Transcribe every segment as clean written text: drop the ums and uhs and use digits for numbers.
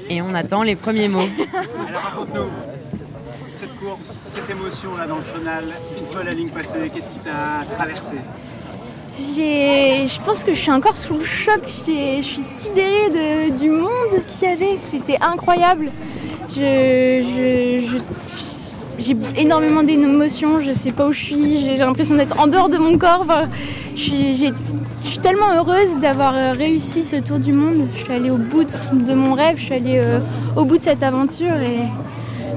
Et on attend les premiers mots. Alors raconte-nous, cette course, cette émotion là dans le final, une fois la ligne passée, qu'est-ce qui t'a traversé? Je pense que je suis encore sous le choc, je suis sidérée du monde qu'il y avait, c'était incroyable. J'ai énormément d'émotions, je sais pas où je suis, j'ai l'impression d'être en dehors de mon corps. Enfin, je suis tellement heureuse d'avoir réussi ce tour du monde. Je suis allée au bout de mon rêve, je suis allée au bout de cette aventure et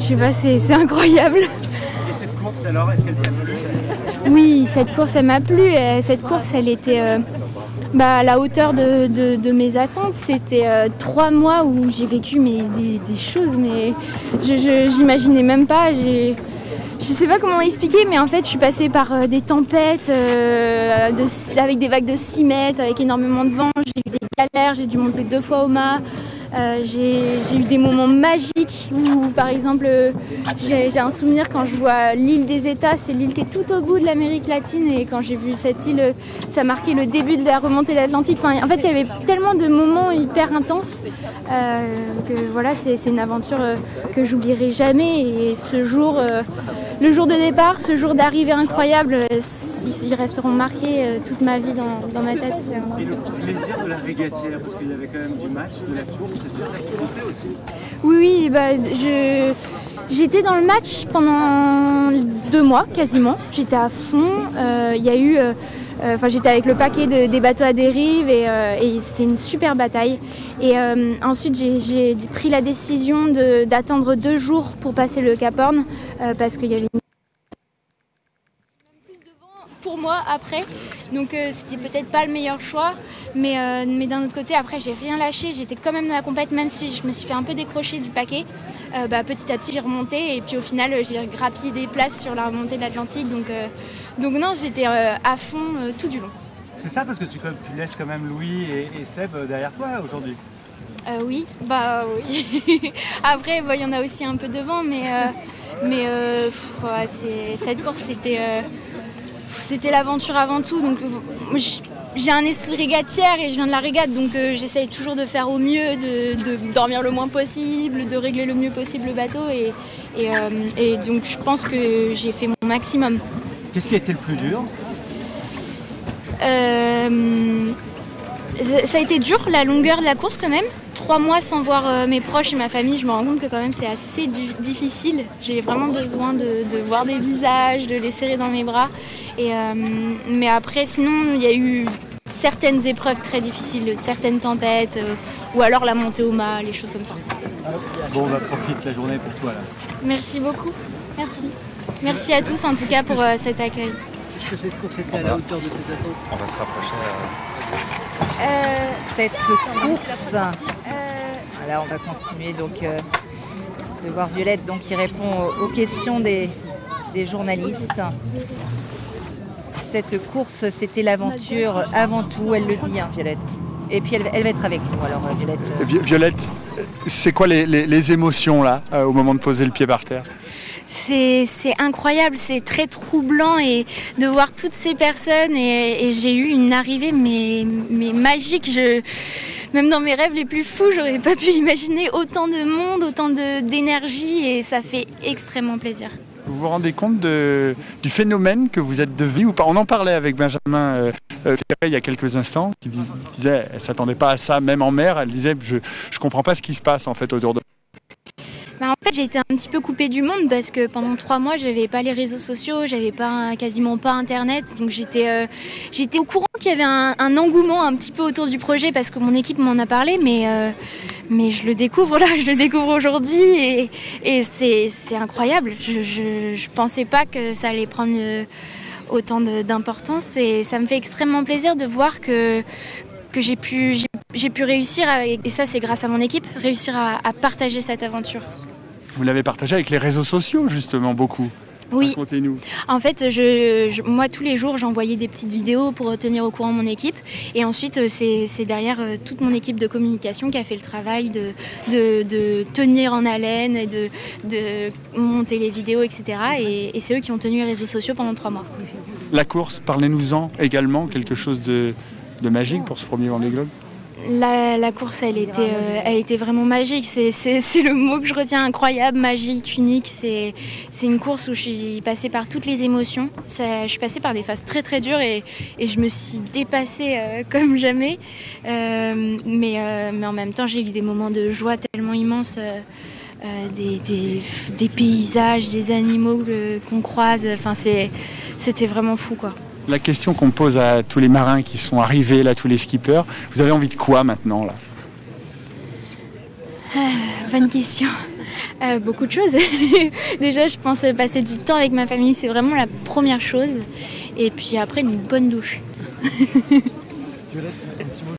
je sais pas, c'est incroyable. Et cette course alors, est-ce qu'elle t'a plu? Oui, cette course elle m'a plu. Cette course elle était à la hauteur de mes attentes. C'était 3 mois où j'ai vécu des choses, mais j'imaginais même pas. Je sais pas comment expliquer, mais en fait je suis passée par des tempêtes avec des vagues de 6 mètres, avec énormément de vent. J'ai eu des galères, j'ai dû monter 2 fois au mât. J'ai eu des moments magiques où, par exemple, j'ai un souvenir quand je vois l'île des États, c'est l'île qui est tout au bout de l'Amérique latine, et quand j'ai vu cette île, ça marquait le début de la remontée de l'Atlantique. Enfin, en fait, il y avait tellement de moments hyper intenses que voilà, c'est une aventure que j'oublierai jamais. Et ce jour, le jour de départ, ce jour d'arrivée incroyable, ils resteront marqués toute ma vie dans ma tête. Et le plaisir de la régatière, parce qu'il y avait quand même du match, de la course, c'était ça qui comptait aussi. Oui, j'étais dans le match pendant 2 mois quasiment. J'étais à fond. Il y a eu, j'étais avec le paquet des bateaux à dérive et c'était une super bataille. Et ensuite, j'ai pris la décision d'attendre 2 jours pour passer le Cap Horn parce qu'il y avait pour moi après, donc c'était peut-être pas le meilleur choix, mais d'un autre côté après j'ai rien lâché, j'étais quand même dans la compète, même si je me suis fait un peu décrocher du paquet. Petit à petit j'ai remonté et puis au final j'ai grappillé des places sur la remontée de l'Atlantique, donc non, j'étais à fond tout du long. C'est ça, parce que tu laisses quand même Louis et Seb derrière toi aujourd'hui. Oui, oui. Après il y en a aussi un peu devant, cette course c'était l'aventure avant tout, donc j'ai un esprit de régatière et je viens de la régate, donc j'essaye toujours de faire au mieux, de dormir le moins possible, de régler le mieux possible le bateau et donc je pense que j'ai fait mon maximum. Qu'est-ce qui a été le plus dur? Ça a été dur, la longueur de la course quand même. 3 mois sans voir mes proches et ma famille, je me rends compte que quand même c'est assez difficile. J'ai vraiment besoin de voir des visages, de les serrer dans mes bras. Mais après, sinon, il y a eu certaines épreuves très difficiles, certaines tempêtes, ou alors la montée au mât, les choses comme ça. Bon, profite la journée pour toi là. Merci beaucoup, merci. Merci à tous en tout cas pour cet accueil. Est-ce que cette course était à la hauteur de tes attentes? On va se rapprocher. Cette course, voilà, on va continuer donc de voir Violette donc, qui répond aux questions des journalistes. Cette course, c'était l'aventure avant tout, elle le dit, hein, Violette. Et puis elle va être avec nous, alors Violette. Violette, c'est quoi les émotions là, au moment de poser le pied par terre? C'est incroyable, c'est très troublant et de voir toutes ces personnes et j'ai eu une arrivée mais magique. Même dans mes rêves les plus fous, j'aurais pas pu imaginer autant de monde, autant d'énergie et ça fait extrêmement plaisir. Vous vous rendez compte du phénomène que vous êtes devenu ou pas? On en parlait avec Benjamin Ferré il y a quelques instants, qui disait elle ne s'attendait pas à ça, même en mer. Elle disait je ne comprends pas ce qui se passe en fait autour de. En fait, j'ai été un petit peu coupée du monde parce que pendant 3 mois, j'avais pas les réseaux sociaux, j'avais quasiment pas Internet. Donc j'étais au courant qu'il y avait un engouement un petit peu autour du projet parce que mon équipe m'en a parlé, mais je le découvre là, je le découvre aujourd'hui et c'est incroyable. Je pensais pas que ça allait prendre autant d'importance et ça me fait extrêmement plaisir de voir que j'ai pu réussir, et ça c'est grâce à mon équipe, réussir à partager cette aventure. Vous l'avez partagé avec les réseaux sociaux justement beaucoup. Oui. Racontez-nous. En fait, moi tous les jours j'envoyais des petites vidéos pour tenir au courant mon équipe et ensuite c'est derrière toute mon équipe de communication qui a fait le travail de tenir en haleine et de monter les vidéos, etc. Et c'est eux qui ont tenu les réseaux sociaux pendant 3 mois. La course, parlez-nous-en également, quelque chose de magique pour ce premier Vendée Globe. La course, elle était vraiment magique. C'est le mot que je retiens, incroyable, magique, unique. C'est une course où je suis passée par toutes les émotions. Je suis passée par des phases très très dures et je me suis dépassée comme jamais. Mais en même temps, j'ai eu des moments de joie tellement immenses. Des paysages, des animaux qu'on croise. Enfin, c'était vraiment fou, quoi. La question qu'on pose à tous les marins qui sont arrivés, là, tous les skippers, vous avez envie de quoi maintenant là? Bonne question. Beaucoup de choses. Déjà, je pense passer du temps avec ma famille, c'est vraiment la première chose. Et puis après, une bonne douche.